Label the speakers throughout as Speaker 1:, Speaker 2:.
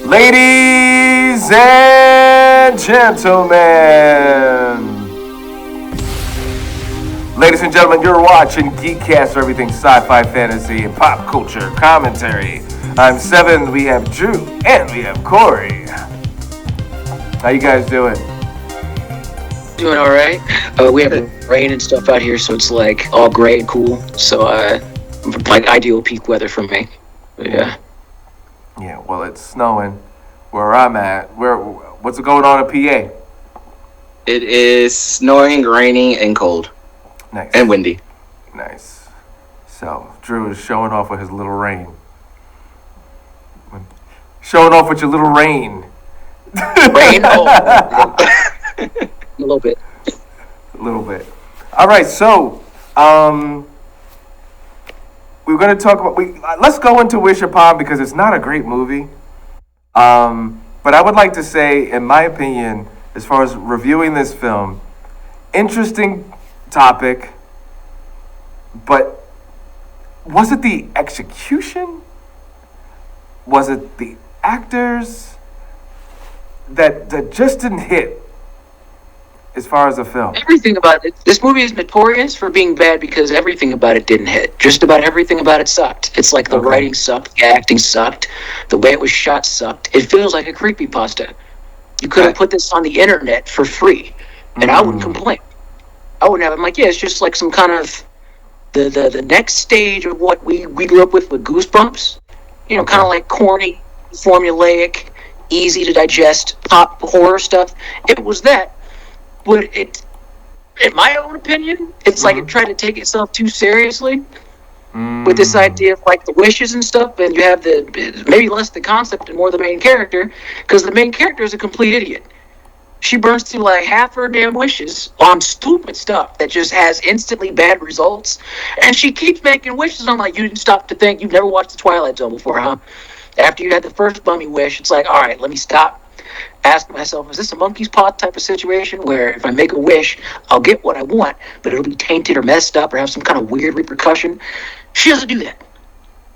Speaker 1: Ladies and gentlemen, you're watching GEEKCASTER, everything sci-fi, fantasy, and pop culture commentary. I'm Seven, we have Drew, and we have Corey. How you guys doing?
Speaker 2: Doing all right. We have rain and stuff out here, so it's like all gray and cool. So, like ideal peak weather for me. But, yeah.
Speaker 1: Yeah, well, it's snowing where I'm at. What's going on in PA?
Speaker 3: It is snowing, raining, and cold.
Speaker 1: Nice.
Speaker 3: And windy.
Speaker 1: Nice. So, Drew is showing off with his little rain. Showing off with your little rain.
Speaker 2: Rain? Oh. A little bit.
Speaker 1: A little bit. All right, so, we're going to talk about... let's go into Wish Upon because it's not a great movie. But I would like to say, in my opinion, as far as reviewing this film, interesting topic, but was it the execution? Was it the actors that just didn't hit as far as the film?
Speaker 2: Everything about it. This movie is notorious for being bad because everything about it didn't hit. Just about everything about it sucked. It's like the writing sucked, the acting sucked, the way it was shot sucked. It feels like a creepypasta. You could have put this on the internet for free, and I wouldn't complain. I wouldn't have. I'm like, yeah, it's just like some kind of the next stage of what we grew up with Goosebumps. You know, kind of like corny, formulaic, easy to digest pop horror stuff. It was that. But it, in my own opinion, it's like it tried to take itself too seriously with this idea of like the wishes and stuff, and you have maybe less the concept and more the main character, because the main character is a complete idiot. She burns through like half her damn wishes on stupid stuff that just has instantly bad results, and she keeps making wishes. I'm like, you didn't stop to think? You've never watched The Twilight Zone before, huh? After you had the first bummy wish, it's like, all right, let me stop. Ask myself, is this a monkey's paw type of situation where if I make a wish, I'll get what I want, but it'll be tainted or messed up or have some kind of weird repercussion? She doesn't do that.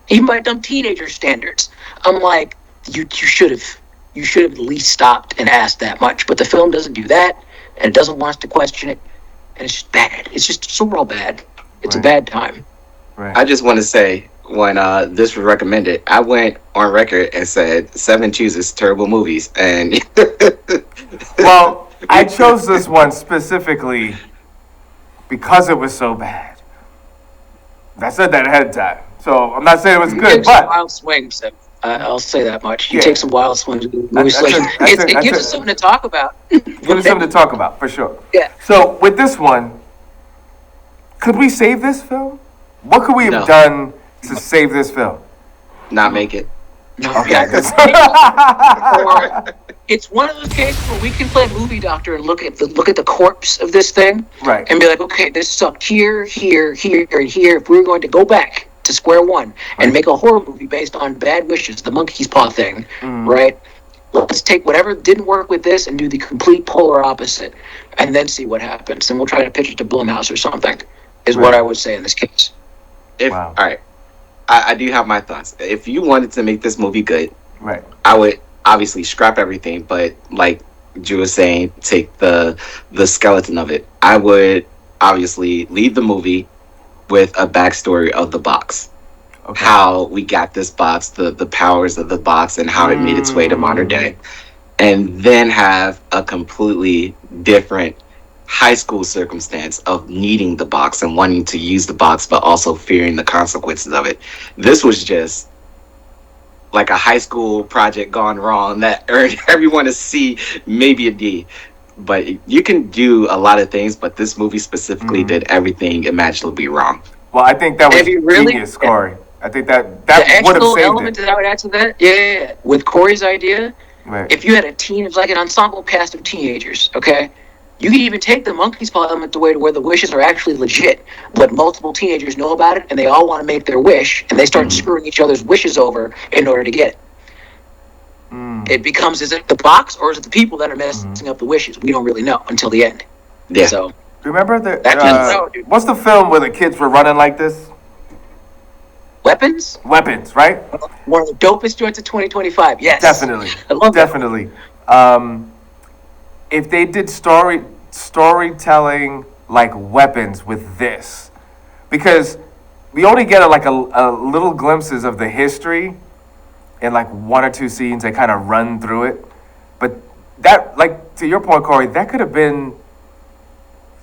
Speaker 2: Even by dumb teenager standards. I'm like, you should have at least stopped and asked that much. But the film doesn't do that, and it doesn't want us to question it, and it's just bad. It's just so real bad. It's a bad time.
Speaker 1: Right.
Speaker 3: I just want to say, when this was recommended, I went on record and said Seven chooses terrible movies, and
Speaker 1: well, I chose this one specifically because it was so bad. I said that ahead of time, so I'm not saying it was good, but
Speaker 2: wild swings. I'll say that much. You take some wild swings. It gives us something to talk about.
Speaker 1: Give us something to talk about for sure.
Speaker 2: Yeah.
Speaker 1: So with this one, could we save this film? What could we have done to save this film?
Speaker 3: Not make it.
Speaker 1: Okay.
Speaker 2: Or it's one of those cases where we can play movie doctor and look at the corpse of this thing,
Speaker 1: right, and
Speaker 2: be like, okay, this sucked here, and here. If we were going to go back to square one and make a horror movie based on bad wishes, the monkey's paw thing, right? Let's take whatever didn't work with this and do the complete polar opposite, and then see what happens. And we'll try to pitch it to Blumhouse or something. Is what I would say in this case.
Speaker 3: All right. I do have my thoughts. If you wanted to make this movie good,
Speaker 1: right,
Speaker 3: I would obviously scrap everything, but like Drew was saying, take the skeleton of it. I would obviously leave the movie with a backstory of the box. Okay. How we got this box, the powers of the box, and how it made its way to modern day. And then have a completely different high school circumstance of needing the box and wanting to use the box, but also fearing the consequences of it. This was just like a high school project gone wrong that earned everyone a C, maybe a D. But you can do a lot of things, but this movie specifically did everything imaginably wrong.
Speaker 1: Well, I think that was genius, Corey. I think that would have saved
Speaker 2: element that I would add to that, yeah. With Corey's idea, if you had a teen, it was like an ensemble cast of teenagers, okay? You can even take the monkey's paw element away to where the wishes are actually legit, but multiple teenagers know about it, and they all want to make their wish, and they start screwing each other's wishes over in order to get it. It becomes, is it the box, or is it the people that are messing up the wishes? We don't really know until the end.
Speaker 3: Yeah.
Speaker 1: So, remember what's the film where the kids were running like this?
Speaker 2: Weapons?
Speaker 1: Weapons, right?
Speaker 2: One of the dopest joints of 2025. Yes.
Speaker 1: Definitely.
Speaker 2: I love that.
Speaker 1: Definitely. If they did storytelling like Weapons with this, because we only get a little glimpses of the history in like one or two scenes. They kind of run through it, but that, like to your point, Corey, that could have been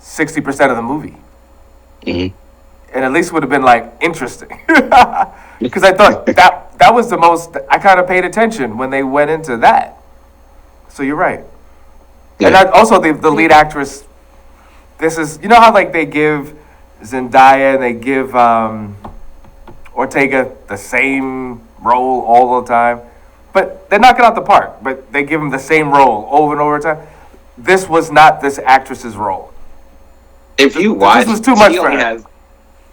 Speaker 1: 60% of the movie,
Speaker 3: Mhm.
Speaker 1: and at least would have been like interesting. Because I thought that was the most I kind of paid attention when they went into that. So you're right.
Speaker 3: Yeah.
Speaker 1: And also the lead actress. This is, you know how like they give Zendaya and they give Ortega the same role all the time, but they knock it out the park. But they give him the same role over and over time. This was not this actress's role.
Speaker 3: If you watch,
Speaker 1: this was too much for her.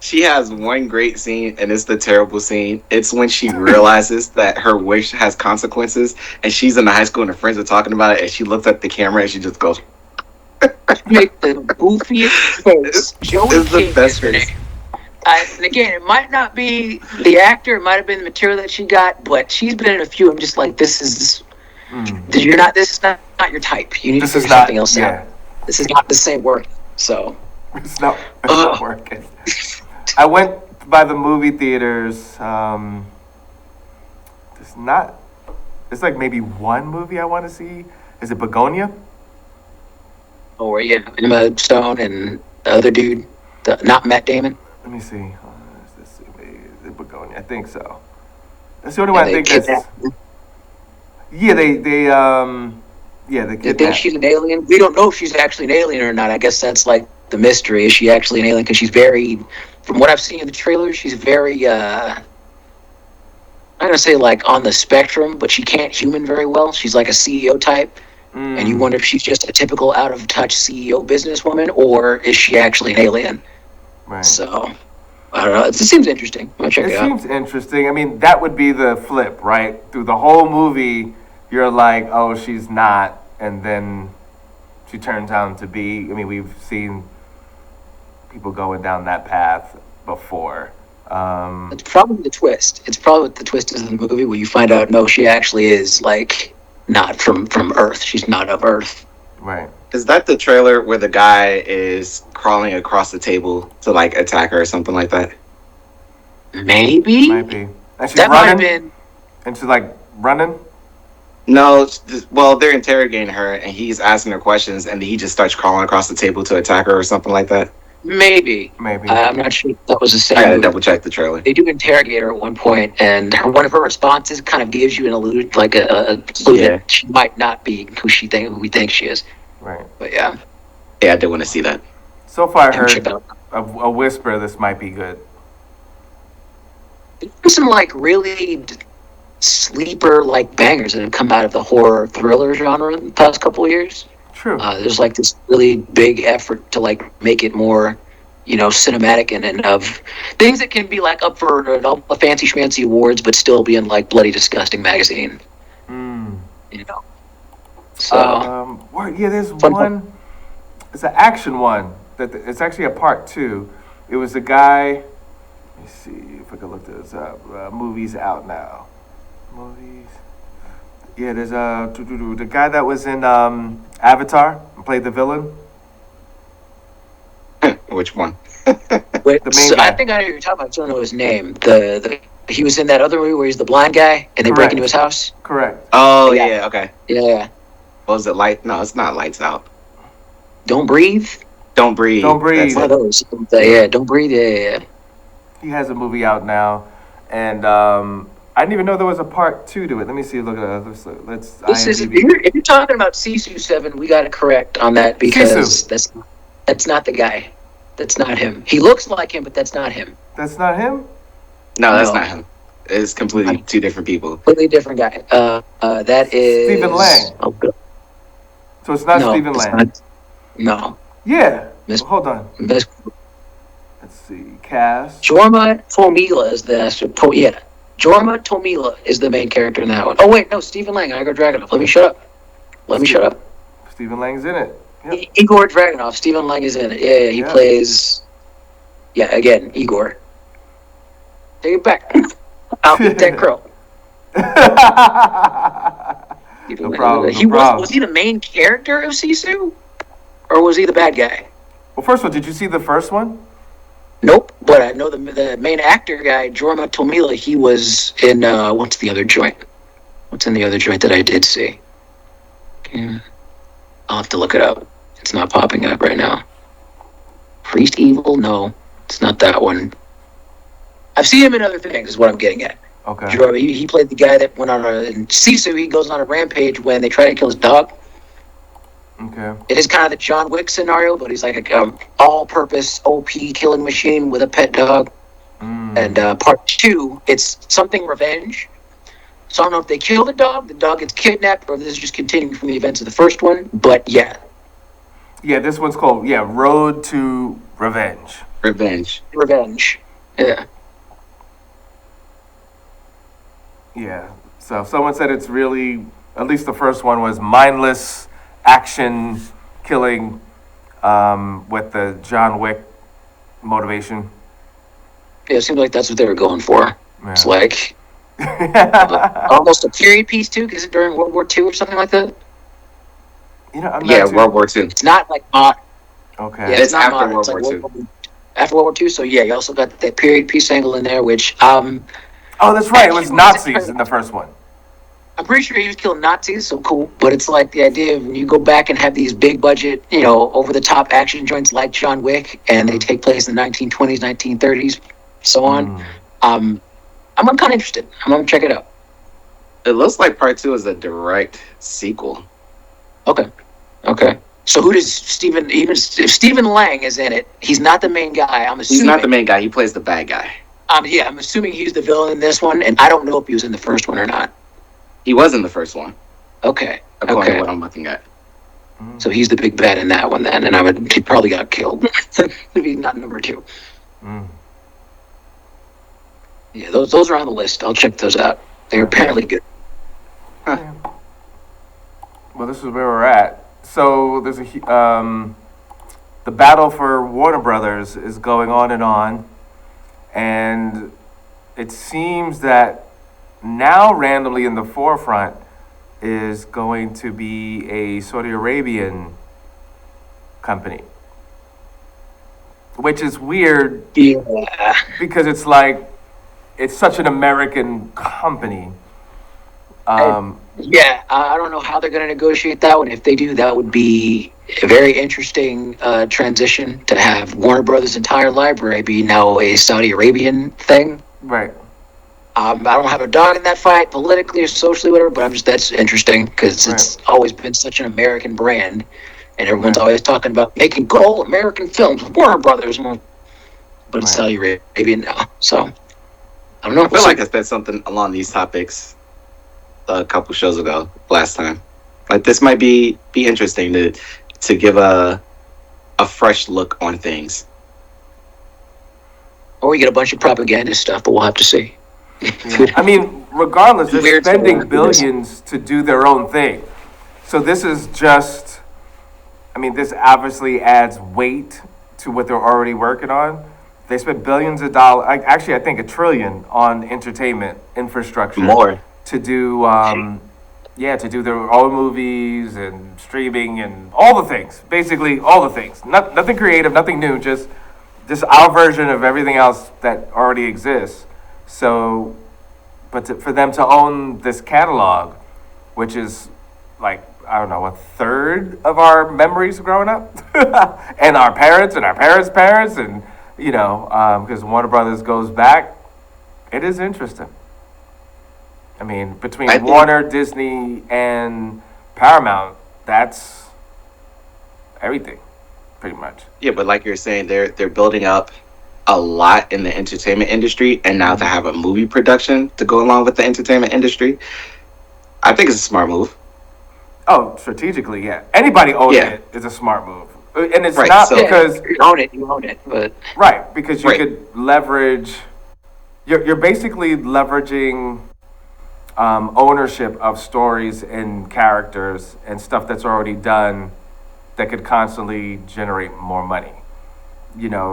Speaker 3: She has one great scene, and it's the terrible scene. It's when she realizes that her wish has consequences, and she's in the high school, and her friends are talking about it, and she looks at the camera, and she just goes.
Speaker 2: Make the goofiest face. Joey
Speaker 3: It's the
Speaker 2: King
Speaker 3: best
Speaker 2: is her
Speaker 3: face.
Speaker 2: name. And again, it might not be the actor, it might have been the material that she got, but she's been in a few. I'm just like, this is not your type. You need to figure something else out. This is not the same work. So
Speaker 1: It's not working. I went by the movie theaters. It's like maybe one movie I want to see. Is it Begonia?
Speaker 2: oh yeah, Emma Stone and the other dude, not Matt Damon.
Speaker 1: Let me see. Is it Begonia? I think so. That's the only one I think that's. Yeah, they
Speaker 2: They think she's an alien. We don't know if she's actually an alien or not. I guess that's like the mystery. Is she actually an alien? Because she's very, from what I've seen in the trailer, she's very, I'm gonna say like on the spectrum, but she can't human very well. She's like a CEO type, and you wonder if she's just a typical out of touch CEO businesswoman, or is she actually an alien?
Speaker 1: Right.
Speaker 2: So I don't know. It seems interesting. I'll check it out.
Speaker 1: Seems interesting. I mean, that would be the flip, right? Through the whole movie, you're like, oh, she's not, and then she turns out to be. I mean, we've seen people going down that path before.
Speaker 2: It's probably the twist. It's probably what the twist is in the movie, where you find out, no, she actually is like not from Earth. She's not of Earth.
Speaker 1: Right.
Speaker 3: Is that the trailer where the guy is crawling across the table to like attack her or something like that?
Speaker 2: Maybe.
Speaker 1: Might be. And she's
Speaker 2: That might have
Speaker 1: running.
Speaker 2: been.
Speaker 1: And she's like running.
Speaker 3: No, well, they're interrogating her, and he's asking her questions, and he just starts crawling across the table to attack her or something like that.
Speaker 2: Maybe.
Speaker 1: Maybe.
Speaker 2: I'm not sure if that was the same.
Speaker 3: I gotta
Speaker 2: movie.
Speaker 3: double check the trailer.
Speaker 2: They do interrogate her at one point, and one of her responses kind of gives you an allude, like a clue that she might not be who we think she is.
Speaker 1: Right.
Speaker 2: But yeah.
Speaker 3: Yeah, I did want to see that.
Speaker 1: So far, I
Speaker 2: Yeah, check
Speaker 1: heard
Speaker 2: it out.
Speaker 1: a whisper this might be good.
Speaker 2: There's some like really sleeper like bangers that have come out of the horror thriller genre in the past couple of years.
Speaker 1: True.
Speaker 2: There's like this really big effort to like make it more, cinematic and of things that can be like up for a fancy schmancy awards, but still be in like bloody disgusting magazine. So
Speaker 1: Yeah, there's
Speaker 2: Fun.
Speaker 1: one. It's an action one. It's actually a part 2. It was a guy. Let me see if I can look this up. Movies out now. Movies. Yeah, there's the guy that was in Avatar and played the villain.
Speaker 3: Which one?
Speaker 2: wait,
Speaker 1: The main
Speaker 2: so
Speaker 1: guy.
Speaker 2: I think I know who you're talking about. I don't know his name. He was in that other movie where he's the blind guy and they break
Speaker 1: Correct.
Speaker 2: into his house.
Speaker 1: Correct.
Speaker 3: Oh,
Speaker 2: Yeah.
Speaker 3: yeah, okay.
Speaker 2: Yeah.
Speaker 3: What was it, Light? No, it's not Lights Out.
Speaker 2: Don't breathe.
Speaker 3: Don't Breathe.
Speaker 1: Don't Breathe.
Speaker 3: That's
Speaker 2: One of
Speaker 3: it.
Speaker 2: those. Yeah. Don't breathe. Yeah.
Speaker 1: He has a movie out now, and I didn't even know there was a part 2 to it. Let me see. Look at it. Let's
Speaker 2: This is
Speaker 1: IMDb.
Speaker 2: if you're talking about Sisu 7, we got it correct on that because that's not the guy. That's not him. He looks like him, but that's not him.
Speaker 1: That's not him.
Speaker 3: No, that's
Speaker 2: No.
Speaker 3: not him. It's completely two different people.
Speaker 2: Completely different guy. That is
Speaker 1: Stephen Lang.
Speaker 2: Oh, good.
Speaker 1: So it's not
Speaker 2: No,
Speaker 1: Stephen
Speaker 2: it's
Speaker 1: Lang.
Speaker 2: not. No.
Speaker 1: Yeah.
Speaker 2: Miss-
Speaker 1: Well, hold on.
Speaker 2: Miss-
Speaker 1: Let's see. Cast.
Speaker 2: Jorma Tomila is Jorma Tomila is the main character in that one. Oh wait, no, Stephen Lang, Igor Dragunov. Let me shut up.
Speaker 1: Stephen Lang's in it. Yep.
Speaker 2: Igor Dragunov. Stephen Lang is in it. Yeah, he
Speaker 1: Yeah.
Speaker 2: plays. Yeah, again, Igor. Take it back. I'll eat that crow.
Speaker 1: No problem.
Speaker 2: He was he the main character of Sisu, or was he the bad guy?
Speaker 1: Well, first of all, did you see the first one?
Speaker 2: Nope. But I know the main actor guy, Jorma Tomila. He was in what's the other joint? What's in the other joint that I did see? I'll have to look it up. It's not popping up right now. Priest Evil? No, it's not that one. I've seen him in other things. Is what I'm getting at.
Speaker 1: Okay.
Speaker 2: He played the guy that went on in Sisu. He goes on a rampage when they try to kill his dog.
Speaker 1: Okay.
Speaker 2: It is kind of the John Wick scenario, but he's like a all-purpose OP killing machine with a pet dog. And part 2, it's something revenge. So I don't know if they kill the dog gets kidnapped, or this is just continuing from the events of the first one. But yeah.
Speaker 1: Yeah, this one's called Road to Revenge.
Speaker 3: Revenge.
Speaker 2: Yeah.
Speaker 1: Yeah. So someone said it's really, at least the first one was mindless action killing with the John Wick motivation.
Speaker 2: Yeah, it seems like that's what they were going for.
Speaker 1: Yeah.
Speaker 2: It's like almost a period piece too, because it's during World War II or something like that.
Speaker 3: World War II.
Speaker 2: It's not like
Speaker 1: okay.
Speaker 2: Yeah, it's after World War II. After World War II, so yeah, you also got that period piece angle in there, which
Speaker 1: oh, that's right. It was Nazis in the first one.
Speaker 2: I'm pretty sure he was killing Nazis, so cool. But it's like the idea of when you go back and have these big budget, over the top action joints like John Wick, and they take place in the 1920s, 1930s, so on. I'm kind of interested. I'm gonna check it out.
Speaker 3: It looks like part 2 is a direct sequel.
Speaker 2: Okay. So who does if Stephen Lang is in it, he's not the main guy. I'm assuming
Speaker 3: He's not the main guy. He plays the bad guy.
Speaker 2: I'm assuming he's the villain in this one, and I don't know if he was in the first one or not.
Speaker 3: He was in the first one.
Speaker 2: Okay.
Speaker 3: According to what I'm looking at.
Speaker 2: So he's the big bad in that one then, and he probably got killed if he's not number 2. Yeah, those are on the list. I'll check those out. They're apparently good.
Speaker 1: Huh. Well, this is where we're at. So there's the battle for Warner Brothers is going on, and it seems that now randomly in the forefront is going to be a Saudi Arabian company, which is weird.
Speaker 2: Yeah.
Speaker 1: Because it's like it's such an American company.
Speaker 2: I don't know how they're going to negotiate that one. If they do, that would be a very interesting transition to have Warner Brothers' entire library be now a Saudi Arabian thing.
Speaker 1: Right.
Speaker 2: I don't have a dog in that fight, politically or socially, whatever. But that's interesting because it's always been such an American brand, and everyone's always talking about making good old American films, Warner Brothers, but it's Saudi Arabian now. So I don't know.
Speaker 3: I feel like I said something along these topics a couple shows ago last time. Like this might be interesting to give a fresh look on things.
Speaker 2: Or we get a bunch of propaganda stuff, but we'll have to see.
Speaker 1: Yeah. I mean, regardless, they're spending billions to do their own thing. So this is just, this obviously adds weight to what they're already working on. They spent billions of dollars, actually I think $1 trillion on entertainment infrastructure.
Speaker 3: More.
Speaker 1: To do, to do their own movies and streaming and all the things. Basically, all the things. Nothing creative, nothing new, just our version of everything else that already exists. So, for them to own this catalog, which is like, I don't know, 1/3 of our memories growing up, and our parents' parents, and, because Warner Brothers goes back, it is interesting. Between Warner, Disney, and Paramount, that's everything, pretty much.
Speaker 3: Yeah, but like you're saying, they're building up a lot in the entertainment industry, and now to have a movie production to go along with the entertainment industry, I think it's a smart move.
Speaker 1: Oh, strategically, yeah. Anybody owning it is a smart move. And it's not because...
Speaker 2: you own it. But
Speaker 1: right, because you could leverage... You're basically leveraging... ownership of stories and characters and stuff that's already done that could constantly generate more money,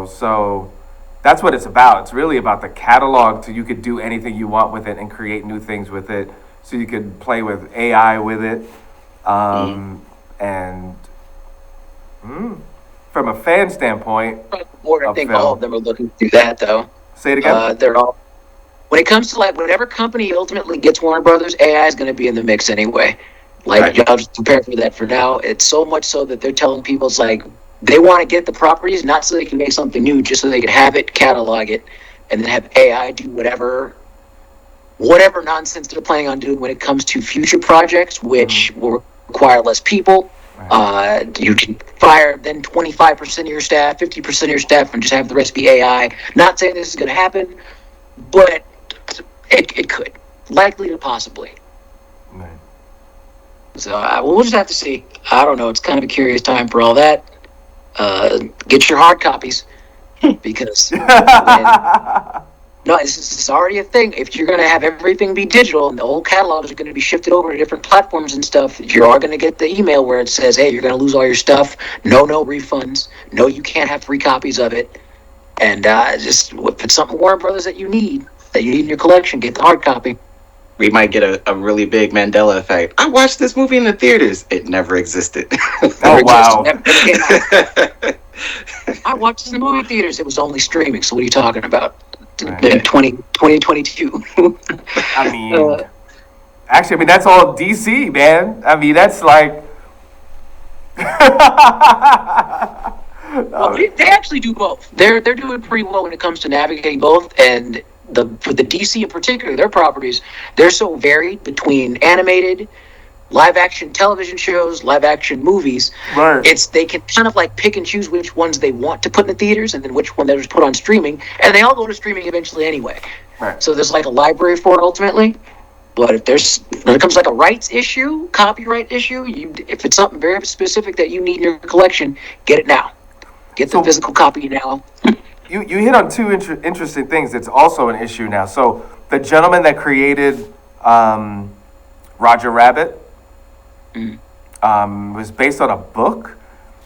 Speaker 1: so that's what it's about. It's really about the catalog, so you could do anything you want with it and create new things with it. So you could play with AI with it, and from a fan standpoint,
Speaker 2: I think all of them are looking to do that, though.
Speaker 1: Say it again.
Speaker 2: They're all. When it comes to like whatever company ultimately gets Warner Brothers, AI is going to be in the mix anyway. Like
Speaker 3: Right.
Speaker 2: y'all just prepare for that for now. It's so much so that they're telling people it's like they want to get the properties not so they can make something new, just so they can have it, catalog it, and then have AI do whatever nonsense they're planning on doing when it comes to future projects, which will require less people. You can fire then 25% of your staff, 50% of your staff, and just have the rest be AI. Not saying this is going to happen, but it could. Likely to possibly.
Speaker 1: Right.
Speaker 2: So we'll just have to see. I don't know. It's kind of a curious time for all that. Get your hard copies because no, it's already a thing. If you're going to have everything be digital and the old catalogs are going to be shifted over to different platforms and stuff, you are going to get the email where it says, "Hey, you're going to lose all your stuff. No refunds. No, you can't have 3 copies of it." And just if it's something Warner Brothers that you need in your collection, get the hard copy.
Speaker 3: We might get a really big Mandela effect. I watched this movie in the theaters. It never existed.
Speaker 1: Oh wow!
Speaker 2: Never came out. I watched it in the movie theaters. It was only streaming. So what are you talking about?
Speaker 1: Right.
Speaker 2: 2022.
Speaker 1: I mean, actually, I mean that's all DC, man. I mean that's like.
Speaker 2: Well, they actually do both. They're doing pretty well when it comes to navigating both, and for the DC in particular, their properties, they're so varied between animated, live action television shows, live action movies.
Speaker 1: Right.
Speaker 2: They can kind of like pick and choose which ones they want to put in the theaters and then which one they just put on streaming, and they all go to streaming eventually anyway.
Speaker 1: Right.
Speaker 2: So there's like a library for it ultimately. But when it comes to like a rights issue, copyright issue, if it's something very specific that you need in your collection, get it now. Get the physical copy now.
Speaker 1: You hit on two interesting things. It's also an issue now. So the gentleman that created Roger Rabbit was based on a book,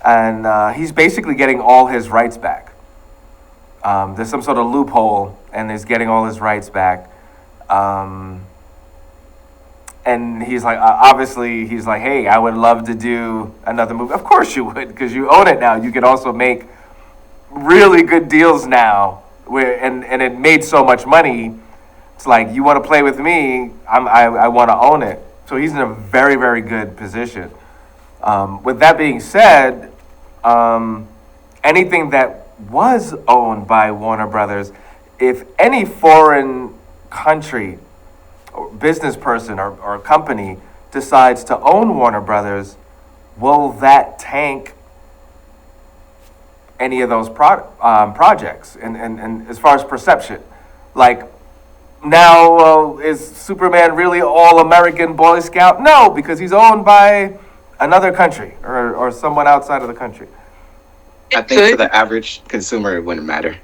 Speaker 1: and he's basically getting all his rights back. There's some sort of loophole, and he's getting all his rights back. And he's like, obviously, he's like, hey, I would love to do another movie. Of course you would, because you own it now. You can also make really good deals now, and it made so much money. It's like, you want to play with me, I want to own it. So he's in a very, very good position. With that being said, anything that was owned by Warner Brothers, if any foreign country or business person or company decides to own Warner Brothers, will that tank any of those projects? And as far as perception, like now, is Superman really all American Boy Scout? No, because he's owned by another country or someone outside of the country.
Speaker 3: I think for the average consumer, it wouldn't matter.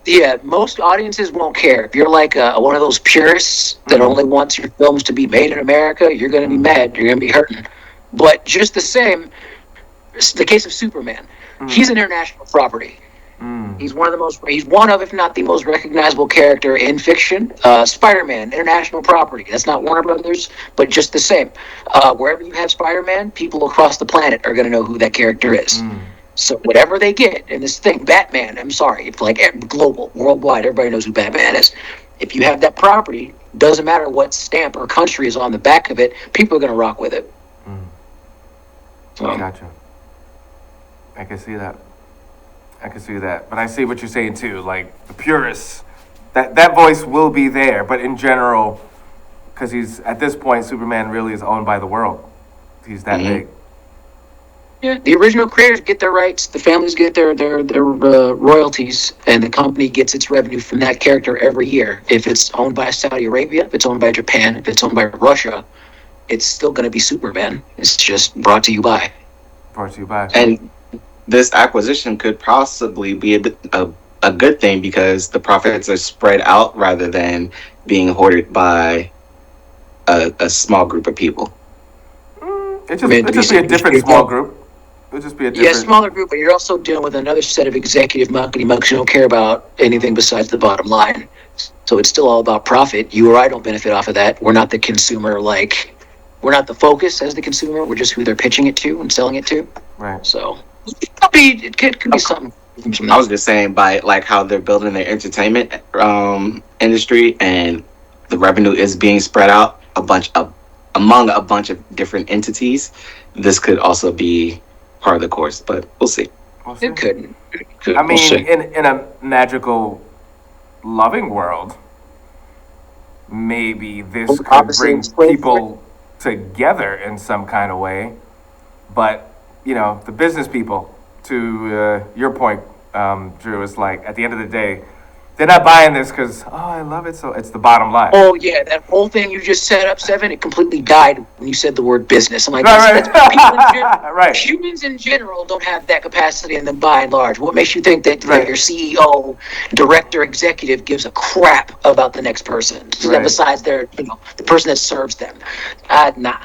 Speaker 2: Yeah, most audiences won't care. If you're like one of those purists that only wants your films to be made in America, you're going to be mad. You're going to be hurting. But just the same, it's the case of Superman. He's an international property. He's one of, if not the most recognizable character in fiction. Spider-Man, international property. That's not Warner Brothers, but just the same. Wherever you have Spider-Man, people across the planet are going to know who that character is. So whatever they get in this thing, Batman, I'm sorry, if like global, worldwide, everybody knows who Batman is. If you have that property, doesn't matter what stamp or country is on the back of it, people are going to rock with it.
Speaker 1: Gotcha. I can see that. But I see what you're saying too. Like the purists, that voice will be there. But in general, because he's at this point, Superman really is owned by the world. He's that big.
Speaker 2: Yeah, the original creators get their rights, the families get their royalties, and the company gets its revenue from that character every year. If it's owned by Saudi Arabia, if it's owned by Japan, if it's owned by Russia, it's still going to be Superman. It's just brought to you by.
Speaker 3: And this acquisition could possibly be a good thing because the profits are spread out rather than being hoarded by a small group of people.
Speaker 1: It's just be a different small group. It'll just be a
Speaker 2: Yeah,
Speaker 1: different.
Speaker 2: smaller group, but you're also dealing with another set of executive marketing monks who don't care about anything besides the bottom line. So it's still all about profit. You or I don't benefit off of that. We're not the consumer, we're not the focus as the consumer. We're just who they're pitching it to and selling it to.
Speaker 1: Right.
Speaker 2: So it could be something from
Speaker 3: I was
Speaker 2: that.
Speaker 3: just saying by like how they're building their entertainment industry and the revenue is being spread out among a bunch of different entities. This could also be part of the course, but we'll see.
Speaker 1: We'll see.
Speaker 2: It could. It could.
Speaker 1: I
Speaker 2: We'll
Speaker 1: mean,
Speaker 2: see.
Speaker 1: in a magical, loving world, maybe this could bring
Speaker 2: Opposites play for it.
Speaker 1: people together in some kind of way. But the business people, to your point, Drew, is like at the end of the day, they're not buying this because I love it. So it's the bottom line.
Speaker 2: Oh yeah, that whole thing you just set up, Seven, it completely died when you said the word business. I'm like,
Speaker 1: Right,
Speaker 2: that's people in
Speaker 1: right.
Speaker 2: humans in general don't have that capacity, and then by and large, what makes you think that
Speaker 1: Right.
Speaker 2: your CEO, director, executive gives a crap about the next person,
Speaker 1: Right.
Speaker 2: besides the person that serves them? Nah.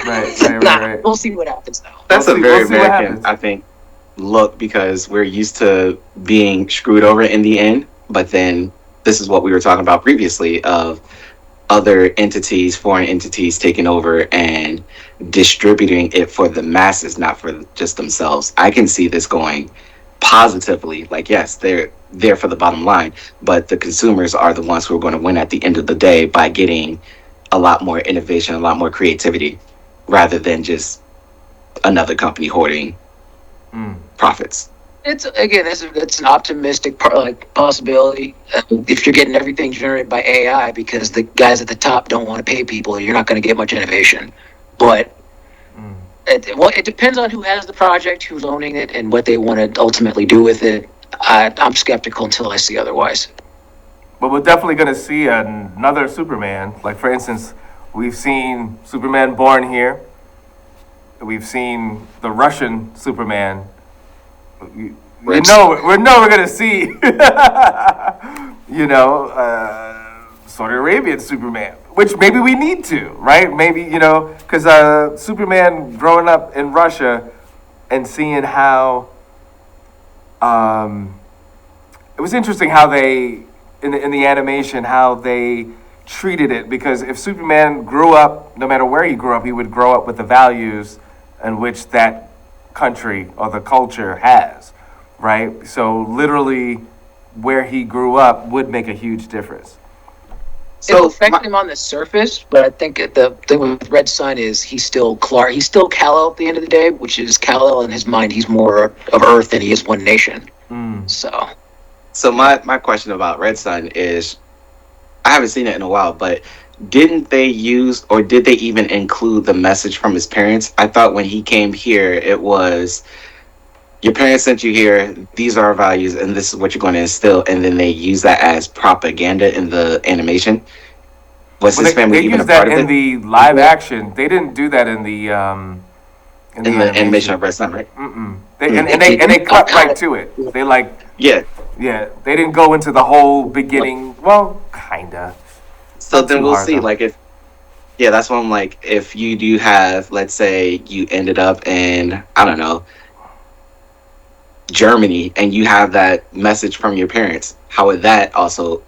Speaker 1: Right.
Speaker 2: Nah. We'll see what happens though.
Speaker 3: That's
Speaker 1: We'll
Speaker 3: a
Speaker 1: see-
Speaker 3: very
Speaker 1: we'll see what
Speaker 3: American,
Speaker 1: happens.
Speaker 3: I think, look because we're used to being screwed over in the end, but then this is what we were talking about previously of other entities, foreign entities taking over and distributing it for the masses, not for just themselves. I can see this going positively. Like, yes, they're there for the bottom line, but the consumers are the ones who are going to win at the end of the day by getting a lot more innovation, a lot more creativity, rather than just another company hoarding profits.
Speaker 2: It's again, that's an optimistic possibility. If you're getting everything generated by AI, because the guys at the top don't want to pay people, you're not going to get much innovation. But it depends on who has the project, who's owning it, and what they want to ultimately do with it. I'm skeptical until I see otherwise.
Speaker 1: But we're definitely going to see another Superman. Like, for instance, we've seen Superman born here. We've seen the Russian Superman. We know we're going to see, Saudi Arabian Superman, which maybe we need to, right? Maybe, because Superman growing up in Russia and seeing how, it was interesting how they, in the animation, how they treated it. Because if Superman grew up, no matter where he grew up, he would grow up with the values in which that country or the culture has, right? So literally, where he grew up would make a huge difference.
Speaker 2: It'll affect him on the surface, but I think the thing with Red Sun is he's still Clark. He's still Kal-El at the end of the day, which is Kal-El in his mind. He's more of Earth than he is One Nation.
Speaker 3: So my question about Red Sun is, I haven't seen it in a while, but didn't they use or did they even include the message from his parents? I thought when he came here, it was your parents sent you here. These are our values, and this is what you're going to instill. And then they use that as propaganda in the animation. Was his family
Speaker 1: they
Speaker 3: even a
Speaker 1: used
Speaker 3: part
Speaker 1: that
Speaker 3: of
Speaker 1: in
Speaker 3: it?
Speaker 1: the live action. They didn't do that in the
Speaker 3: In the animation of Red Sun, right?
Speaker 1: They cut right to it. They
Speaker 3: Yeah.
Speaker 1: they didn't go into the whole beginning. Well, kinda.
Speaker 3: So
Speaker 1: Not
Speaker 3: then
Speaker 1: too
Speaker 3: we'll
Speaker 1: hard,
Speaker 3: see.
Speaker 1: though.
Speaker 3: Like yeah, that's what I'm like. If you do have, let's say, you ended up in, I don't know, Germany, and you have that message from your parents, how would that also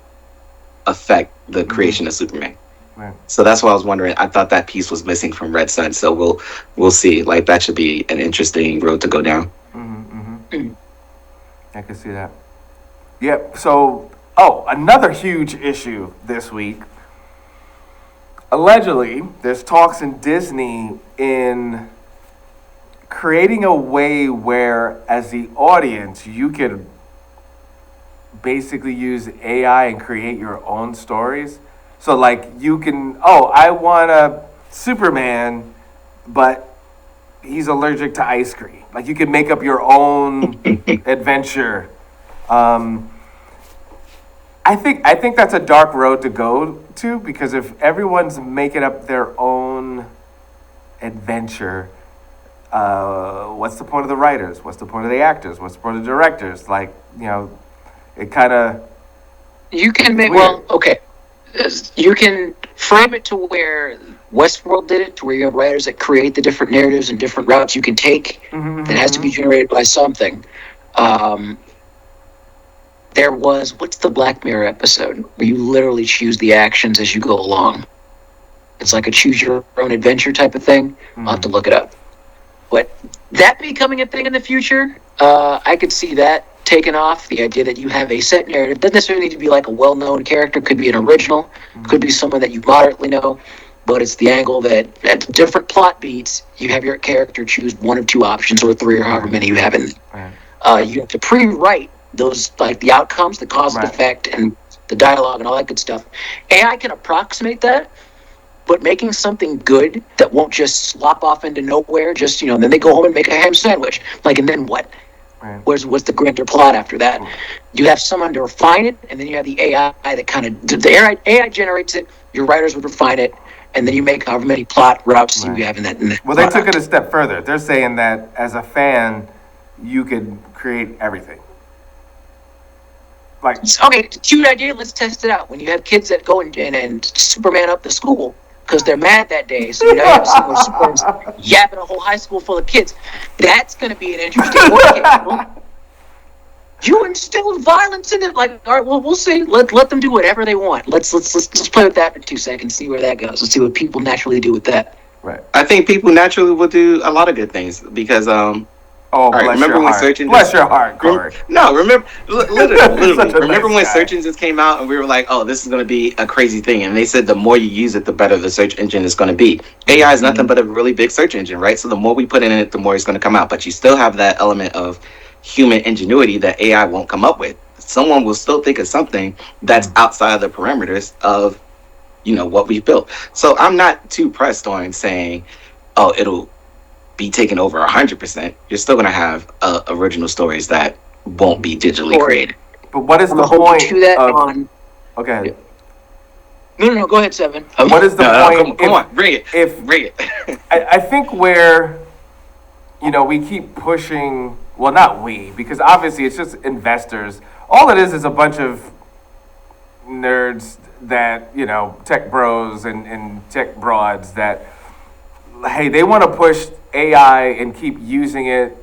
Speaker 3: affect the creation of Superman?
Speaker 1: Right.
Speaker 3: So that's what I was wondering. I thought that piece was missing from Red Sun. So we'll see. Like that should be an interesting road to go down.
Speaker 1: I can see that. Yep. So, another huge issue this week. Allegedly, there's talks in Disney in creating a way where, as the audience, you could basically use AI and create your own stories. So, like, you can, I want a Superman, but he's allergic to ice cream. Like, you can make up your own adventure. I think that's a dark road to go to, because if everyone's making up their own adventure, what's the point of the writers? What's the point of the actors? What's the point of the directors? Like, it kind of...
Speaker 2: You can make,
Speaker 1: weird.
Speaker 2: okay. You can frame it to where Westworld did it, to where you have writers that create the different narratives and different routes you can take. That has to be generated by something. There was, what's the Black Mirror episode where you literally choose the actions as you go along? It's like a choose your own adventure type of thing. I'll have to look it up. But that becoming a thing in the future, I could see that taken off. The idea that you have a set narrative doesn't necessarily need to be like a well-known character. Could be an original. Could be someone that you moderately know. But it's the angle that at different plot beats, you have your character choose one of two options or three or however many you have in. You have to pre-write those, like the outcomes, the cause and effect, and the dialogue and all that good stuff. AI can approximate that, but making something good that won't just slop off into nowhere, just, then they go home and make a ham sandwich. Like, and then what? What's the grander plot after that? You have someone to refine it, and then you have the AI that kind of, the AI generates it, your writers would refine it, and then you make however many plot routes you have in that.
Speaker 1: Well, they took it a step further. They're saying that as a fan, you could create everything. Like,
Speaker 2: okay, cute idea. Let's test it out. When you have kids that go and Superman up the school because they're mad that day, so you have someone Superman's yapping a whole high school full of kids. That's going to be an interesting one. You instilled violence in it. Like, all right, well, we'll see. Let them do whatever they want. Let's play with that for 2 seconds. See where that goes. Let's see what people naturally do with that.
Speaker 1: Right.
Speaker 3: I think people naturally will do a lot of good things because
Speaker 1: Oh,
Speaker 3: right, remember when search engines?
Speaker 1: Bless your heart, Corey.
Speaker 3: No, remember, literally. Remember when search engines came out and we were like, "Oh, this is going to be a crazy thing," and they said the more you use it, the better the search engine is going to be. AI is nothing but a really big search engine, right? So the more we put in it, the more it's going to come out. But you still have that element of human ingenuity that AI won't come up with. Someone will still think of something that's outside of the parameters of, what we've built. So I'm not too pressed on saying, "Oh, it'll be taken over 100%. You're still going to have original stories that won't be digitally created."
Speaker 1: But what is the point
Speaker 2: to that
Speaker 1: of... Okay.
Speaker 2: No, go ahead, Seven.
Speaker 1: What is the point?
Speaker 3: Come on, bring it.
Speaker 1: I think where, we keep pushing... Well, not we, because obviously it's just investors. All it is a bunch of nerds that, tech bros and tech broads that, hey, they want to push AI and keep using it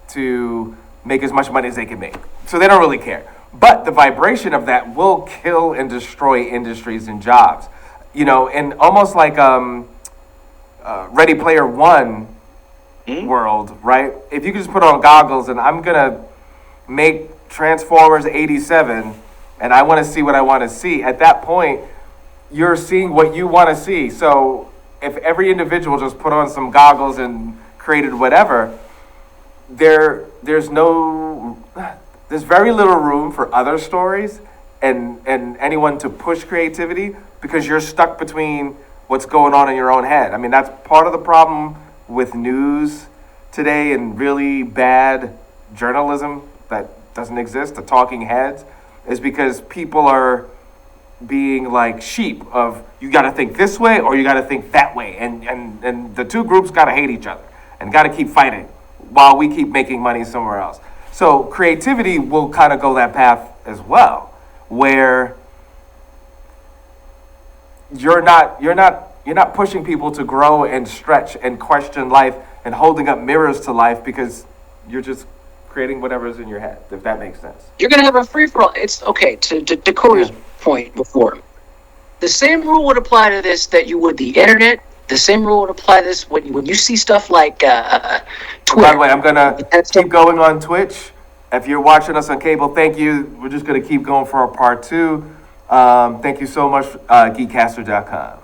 Speaker 1: to make as much money as they can make. So they don't really care. But the vibration of that will kill and destroy industries and jobs. And almost like Ready Player One world, right? If you could just put on goggles and I'm going to make Transformers 87 and I want to see what I want to see, at that point, you're seeing what you want to see. So if every individual just put on some goggles and created whatever, there's very little room for other stories and anyone to push creativity because you're stuck between what's going on in your own head. I mean, that's part of the problem with news today and really bad journalism that doesn't exist, the talking heads, is because people are being like sheep of you got to think this way or you got to think that way, and the two groups got to hate each other and got to keep fighting while we keep making money somewhere else. So creativity will kind of go that path as well, where you're not pushing people to grow and stretch and question life and holding up mirrors to life because you're just creating whatever's in your head, if that makes sense.
Speaker 2: You're going to have a free-for-all. It's okay, to Corey's point before. The same rule would apply to this that you would the internet. The same rule would apply to this when you see stuff like Twitter.
Speaker 1: By the way, I'm going to keep going on Twitch. If you're watching us on cable, thank you. We're just going to keep going for our part 2. Thank you so much, GEEKCASTER.com.